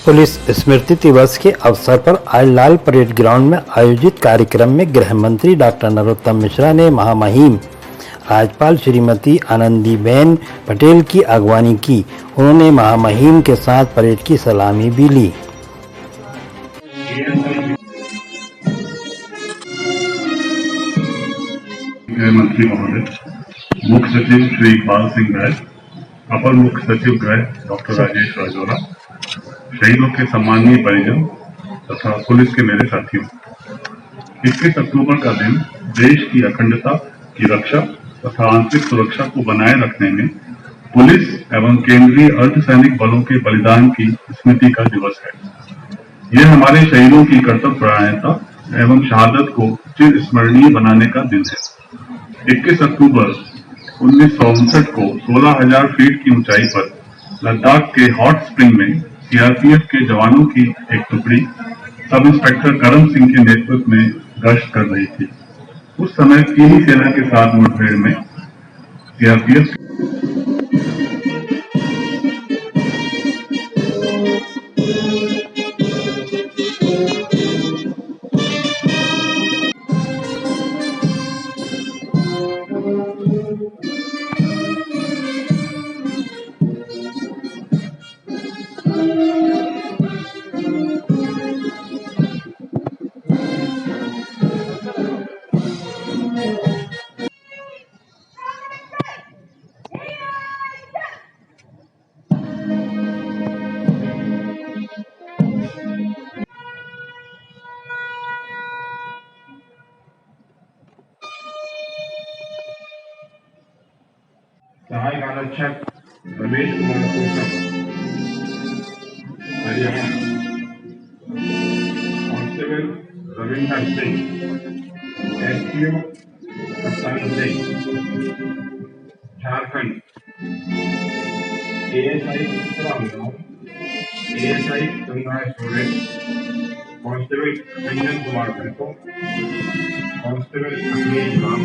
Police स्मृति दिवस के अवसर पर आज लाल परेड ग्राउंड में आयोजित कार्यक्रम में गृह मंत्री डॉक्टर नरोत्तम मिश्रा ने महामहिम राज्यपाल श्रीमती आनंदीबेन पटेल की अगवानी की। उन्होंने महामहिम के साथ परेड की सलामी भी ली। गृह मंत्री महोदय, मुख्य सचिव श्री इकबाल सिंह राय, अपर मुख्य सचिव गृह डॉक्टर राजेश राजौरा, शहीदों के सम्मानीय परिजन तथा पुलिस के मेरे साथियों, 21 अक्टूबर का दिन देश की अखंडता की रक्षा तथा आंतरिक सुरक्षा को बनाए रखने में पुलिस एवं केंद्रीय अर्धसैनिक बलों के बलिदान की स्मृति का दिवस है। यह हमारे शहीदों की कर्तव्यपरायणता एवं शहादत को चिर स्मरणीय बनाने का दिन है। 21 अक्टूबर 1959 को 16,000 फीट की ऊंचाई पर लद्दाख के हॉट स्प्रिंग में सीआरपीएफ के जवानों की एक टुकड़ी सब इंस्पेक्टर करम सिंह के नेतृत्व में गश्त कर रही थी। उस समय चीनी सेना के साथ मुठभेड़ में सीआरपीएफ सहायक आरक्षक Ramesh Kumar Kosam, Haryana. Constable Ravinder Singh, SPO Kaptan Singh, Jharkhand. ASI ASI Ganga Soren, constable Ranjan Kumar Kharko, constable Akhilesh Ram,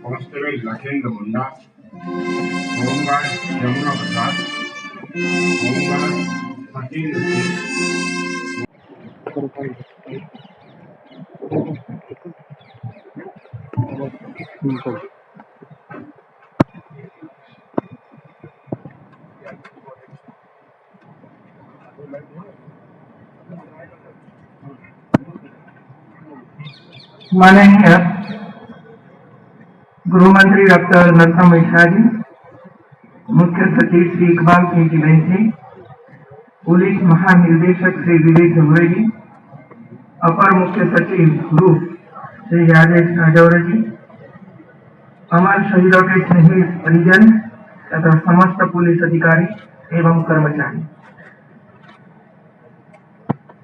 constable Lakhendra Munda, home guard Yamuna Prasad, home guard Fakir माननीय गृह मंत्री डॉक्टर नरोत्तम मिश्रा जी, मुख्य सचिव श्री इकबाल सिंह जी बेंची, पुलिस महानिदेशक श्री विवेक जमुरे जी, अपर मुख्य सचिव गृह श्री राजेश राजौरा जी, अमर शहीदों के स्नेही परिजन तथा समस्त पुलिस अधिकारी एवं कर्मचारी,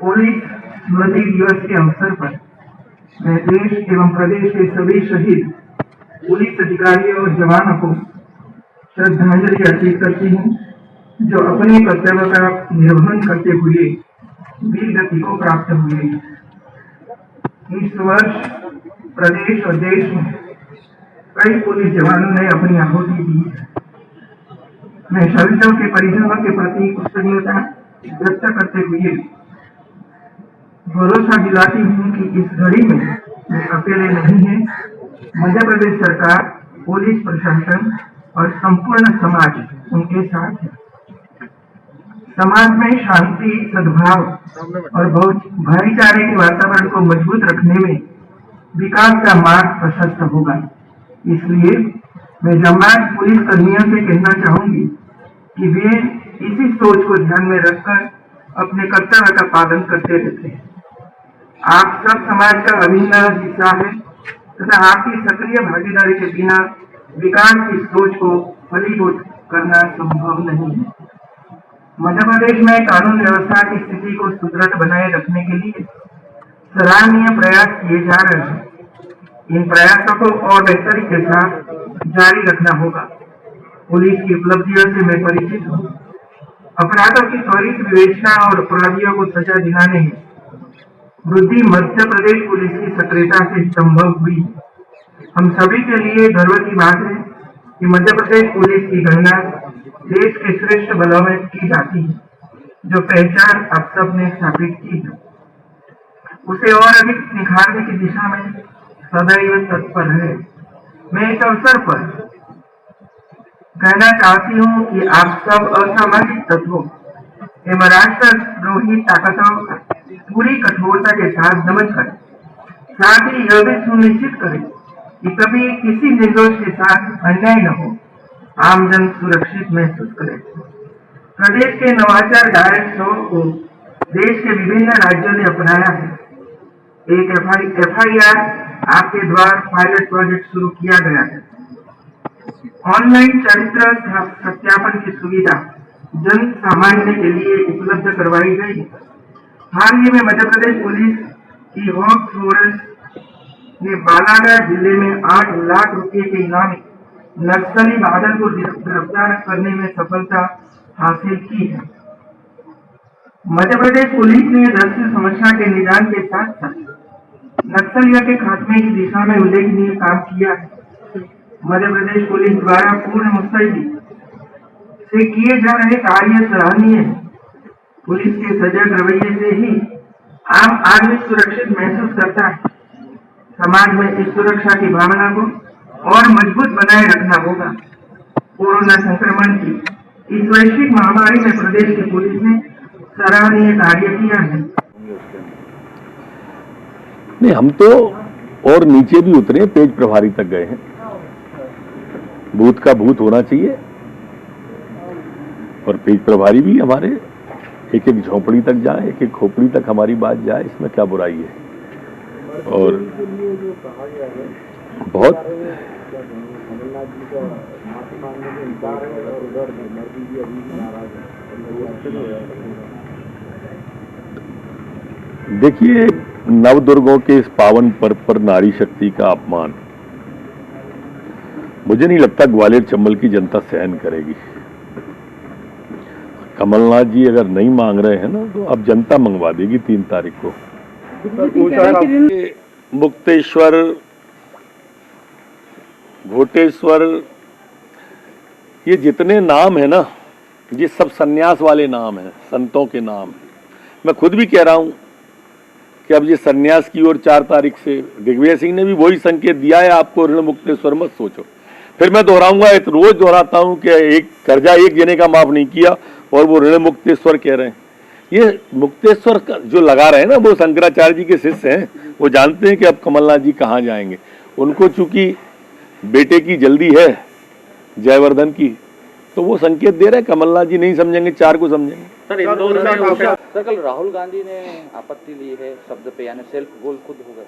पुलिस स्मृति दिवस के अवसर पर मैं देश एवं प्रदेश के सभी शहीद पुलिस अधिकारियों और जवानों को श्रद्धांजलि अर्पित करती हूँ, जो अपने कर्तव्य का निर्वहन करते हुए वीर गति को प्राप्त हुए। इस वर्ष प्रदेश और देश में कई पुलिस जवानों ने अपनी आहुति दी है। मैं शहीदों के परिजनों के प्रति कृतज्ञता व्यक्त करते हुए भरोसा दिलाती हूँ कि इस घड़ी में वे अकेले नहीं है। मध्य प्रदेश सरकार, पुलिस प्रशासन और संपूर्ण समाज उनके साथ है। समाज में शांति, सद्भाव और भाईचारे के वातावरण को मजबूत रखने में विकास का मार्ग प्रशस्त होगा। इसलिए मैं जमात पुलिस कर्मियों से कहना चाहूंगी कि वे इसी सोच को ध्यान में रखकर अपने कर्तव्य का पालन करते रहते हैं। आप सब समाज का अभिन्न हिस्सा है तथा आपकी सक्रिय भागीदारी के बिना विकास की सोच को फलीभूत करना संभव नहीं है। मध्य प्रदेश में कानून व्यवस्था की स्थिति को सुदृढ़ बनाए रखने के लिए सराहनीय प्रयास किए जा रहे हैं। इन प्रयासों को और बेहतरी के साथ जारी रखना होगा। पुलिस की उपलब्धियों से मैं परिचित हूँ। अपराधों की त्वरित विवेचना और अपराधियों को सजा दिलाने में वृद्धि मध्य प्रदेश पुलिस की सक्रियता से संभव हुई। हम सभी के लिए गर्व की बात है कि मध्य प्रदेश पुलिस की गणना देश के श्रेष्ठ बलों में की जाती है। जो पहचान आप सब ने स्थापित की है, उसे और अधिक निखारने की दिशा में सदैव तत्पर है। मैं इस अवसर पर कहना चाहती हूँ कि आप सब असामाजिक तत्वों एवं राष्ट्रद्रोही ताकतों का पूरी कठोरता के साथ दमन करें। साथ ही यह भी सुनिश्चित करें कि कभी किसी निर्दोष के साथ अन्याय न हो, आमजन सुरक्षित महसूस करे। प्रदेश के नवाचार डायरेक्ट 100 को देश के विभिन्न राज्यों ने अपनाया है। एक FIR आपके द्वारा पायलट प्रोजेक्ट शुरू किया गया है। ऑनलाइन चरित्र सत्यापन की सुविधा जन सामान्य के लिए उपलब्ध करवाई गई। हाल ही में मध्य प्रदेश पुलिस की हॉक फोर्स ने बालाघाट जिले में 8 लाख रुपए के इनामी नक्सली बादल को गिरफ्तार करने में सफलता हासिल की है। मध्य प्रदेश पुलिस ने नक्सल समस्या के निदान के साथ साथ नक्सलियों के खात्मे की दिशा में उल्लेखनीय काम किया है। मध्य प्रदेश पुलिस द्वारा पूर्ण मुस्तैदी से किए जा रहे कार्य सराहनीय है। पुलिस के सजग रवैये से ही आम आदमी सुरक्षित महसूस करता है। समाज में इस सुरक्षा की भावना को और मजबूत बनाए रखना होगा। कोरोना संक्रमण की इस वैश्विक महामारी में प्रदेश की पुलिस ने सराहनीय कार्य किया है। नहीं, हम तो और नीचे भी उतरे, पेज प्रभारी तक गए हैं। भूत का भूत होना चाहिए और पेज प्रभारी भी हमारे एक एक झोपड़ी तक जाए, एक एक खोपड़ी तक हमारी बात जाए, इसमें क्या बुराई है। और बहुत देखिए, नवदुर्गों के इस पावन पर्व पर नारी शक्ति का अपमान मुझे नहीं लगता ग्वालियर चंबल की जनता सहन करेगी। कमलनाथ जी अगर नहीं मांग रहे हैं ना, तो अब जनता मंगवा देगी 3 तारीख को। मुक्तेश्वर, घोटेश्वर, ये जितने नाम है ना, ये सब सन्यास वाले नाम हैं, संतों के नाम। मैं खुद भी कह रहा हूं कि अब ये सन्यास की ओर 4 तारीख से दिग्विजय सिंह ने भी वही संकेत दिया है, आपको ऋण मुक्तेश्वर मत सोचो। फिर मैं दोहराऊंगा, रोज दोहराता हूं कि एक कर्जा एक जने का माफ नहीं किया और वो ऋण मुक्तेश्वर कह रहे हैं। ये मुक्तेश्वर का जो लगा रहे हैं ना, वो शंकराचार्य जी के शिष्य हैं। वो जानते हैं कि अब कमलनाथ जी कहाँ जाएंगे। उनको चूंकि बेटे की जल्दी है, जयवर्धन की, तो वो संकेत दे रहे हैं कमलनाथ जी नहीं समझेंगे, 4 को समझेंगे। सर कल राहुल गांधी ने आपत्ति ली है शब्द पे, यानी सेल्फ गोल खुद होगा।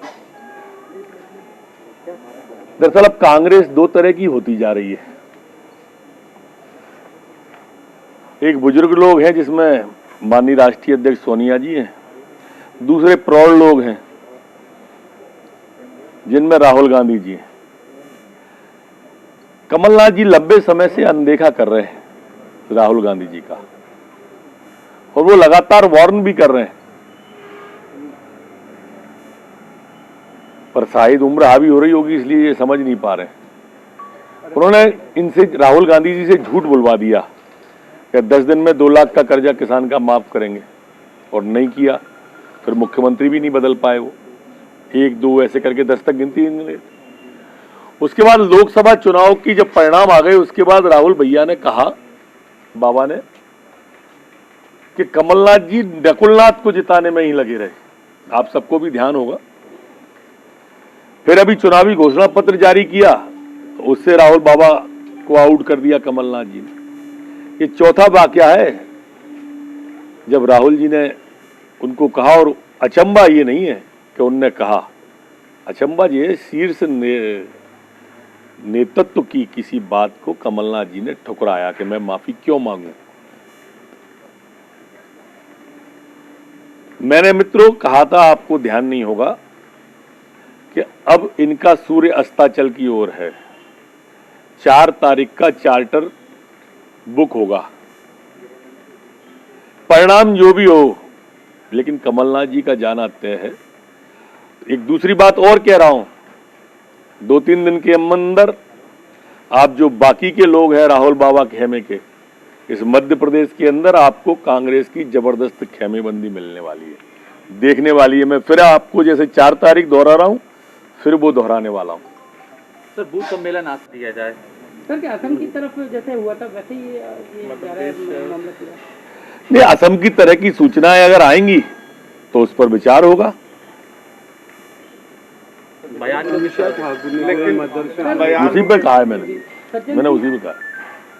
दरअसल अब कांग्रेस 2 तरह की होती जा रही है। एक बुजुर्ग लोग हैं जिसमें माननीय राष्ट्रीय अध्यक्ष सोनिया जी हैं, दूसरे प्रौढ़ लोग हैं जिनमें राहुल गांधी जी हैं। कमलनाथ जी लंबे समय से अनदेखा कर रहे हैं राहुल गांधी जी का, और वो लगातार वार्न भी कर रहे हैं, पर शायद उम्र हावी हो रही होगी इसलिए ये समझ नहीं पा रहे। उन्होंने इनसे, राहुल गांधी जी से झूठ बुलवा दिया कि 10 दिन में 2 लाख का कर्जा किसान का माफ करेंगे, और नहीं किया। फिर मुख्यमंत्री भी नहीं बदल पाए वो, 1 2 ऐसे करके 10 तक गिनती नहीं रहे। उसके बाद लोकसभा चुनाव की जब परिणाम आ गए, उसके बाद राहुल भैया ने कहा, बाबा ने, कि कमलनाथ जी नकुलनाथ को जिताने में ही लगे रहे। आप सबको भी ध्यान होगा। फिर अभी चुनावी घोषणा पत्र जारी किया, तो उससे राहुल बाबा को आउट कर दिया कमलनाथ जी ने। ये चौथा वाकया है जब राहुल जी ने उनको कहा, और अचंबा ये नहीं है कि उनने कहा, अचंबा ये शीर्ष नेतृत्व की किसी बात को कमलनाथ जी ने ठुकराया कि मैं माफी क्यों मांगू। मैंने मित्रों कहा था, आपको ध्यान नहीं होगा, कि अब इनका सूर्य अस्ताचल की ओर है। 4 तारीख का चार्टर बुक होगा, परिणाम जो भी हो, लेकिन कमलनाथ जी का जाना तय है। एक दूसरी बात और कह रहा हूं, 2-3 दिन के अंदर आप जो बाकी के लोग हैं राहुल बाबा खेमे के, इस मध्य प्रदेश के अंदर आपको कांग्रेस की जबरदस्त खेमेबंदी मिलने वाली है, देखने वाली है। मैं फिर आपको जैसे 4 तारीख दोहरा रहा हूं, फिर वो दोहराने वाला हूं। सर बूथ सम्मेलन आज दिया जाए। सर क्या असम की तरफ जैसे हुआ था वैसे ही ये जा रहा है मामला पूरा? नहीं, असम की तरह की सूचनाएं अगर आएंगी तो उस पर विचार होगा। बयान का विषय था उसी पे कहा है मैंने उसी पे कहा।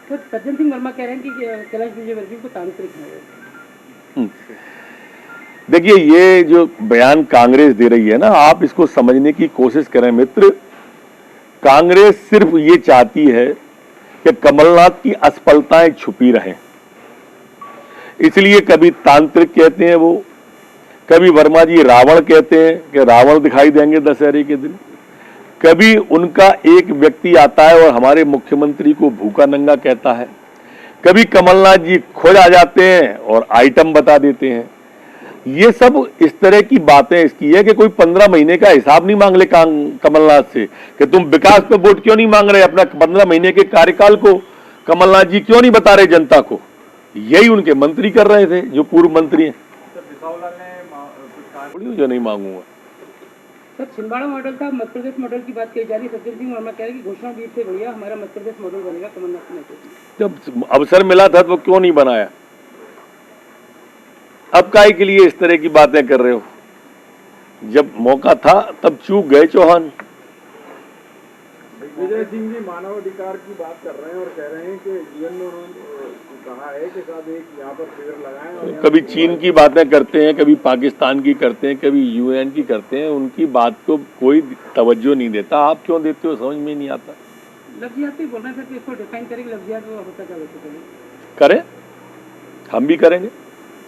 सर सज्जन सिंह वर्मा कह रहे हैं कि कैलाश विजयवर्गीय को तांत्रिक है। देखिए, ये जो बयान कांग्रेस दे रही है ना, आप इसको समझने की कोशिश करें मित्र। कांग्रेस सिर्फ ये चाहती है कि कमलनाथ की असफलताएं छुपी रहें, इसलिए कभी तांत्रिक कहते हैं वो, कभी वर्मा जी रावण कहते हैं कि रावण दिखाई देंगे दशहरे के दिन, कभी उनका एक व्यक्ति आता है और हमारे मुख्यमंत्री को भूखा नंगा कहता है, कभी कमलनाथ जी खुद आ जाते हैं और आइटम बता देते हैं। ये सब इस तरह की बातें इसकी है कि कोई 15 महीने का हिसाब नहीं मांग ले कमलनाथ से कि तुम विकास पे वोट क्यों नहीं मांग रहे, अपना 15 महीने के कार्यकाल को कमलनाथ जी क्यों नहीं बता रहे जनता को। यही उनके मंत्री कर रहे थे जो पूर्व मंत्री हैं। जो नहीं मांगूंगा। सर छिंदवाड़ा मॉडल था, मध्य प्रदेश मॉडल की बात कही जा रही है। सज्जन सिंह वर्मा कह रहे हैं कि घोषणा जीत से बढ़िया हमारा मध्य प्रदेश मॉडल बनेगा कमलनाथ के नेतृत्व में। जब अवसर मिला था तो क्यों नहीं बनाया? अब काहे के लिए इस तरह की बातें कर रहे हो? जब मौका था तब चूक गए चौहान। विजय सिंह जी मानवाधिकार की बात कर रहे हैं और कह रहे हैं कि यूएन ने कहा है कि साहब एक यहाँ पर शिविर लगाएं और कभी चीन की बातें करते हैं, कभी पाकिस्तान की करते हैं, कभी यूएन की करते हैं। उनकी बात को कोई तवज्जो नहीं देता। आप क्यों देते हो समझ में नहीं आता। लफ्जियात भी बोल रहे हैं सर कि इसको डिफाइन करेंगे, लफ्जियात वो होता क्या वैसे करें, हम भी करेंगे।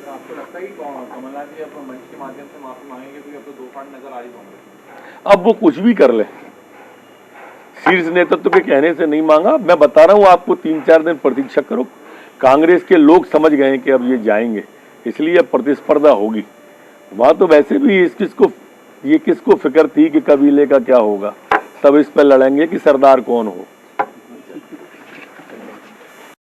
आपको लगता है कि कमलनाथ जी अपने मंच के माध्यम से माफी मांगेंगे क्योंकि अब तो 2 फाड़ नजर आ रही कांग्रेस? अब वो कुछ भी कर ले, शीर्ष नेतृत्व के कहने से नहीं मांगा। मैं बता रहा हूं आपको, 3-4 दिन प्रतीक्षा करो। कांग्रेस के लोग समझ गए हैं कि अब ये जाएंगे, इसलिए अब प्रतिस्पर्धा होगी। वहां तो वैसे भी किसको फिक्र थी कि कबीले का क्या होगा, सब इस पर लड़ेंगे कि सरदार कौन हो।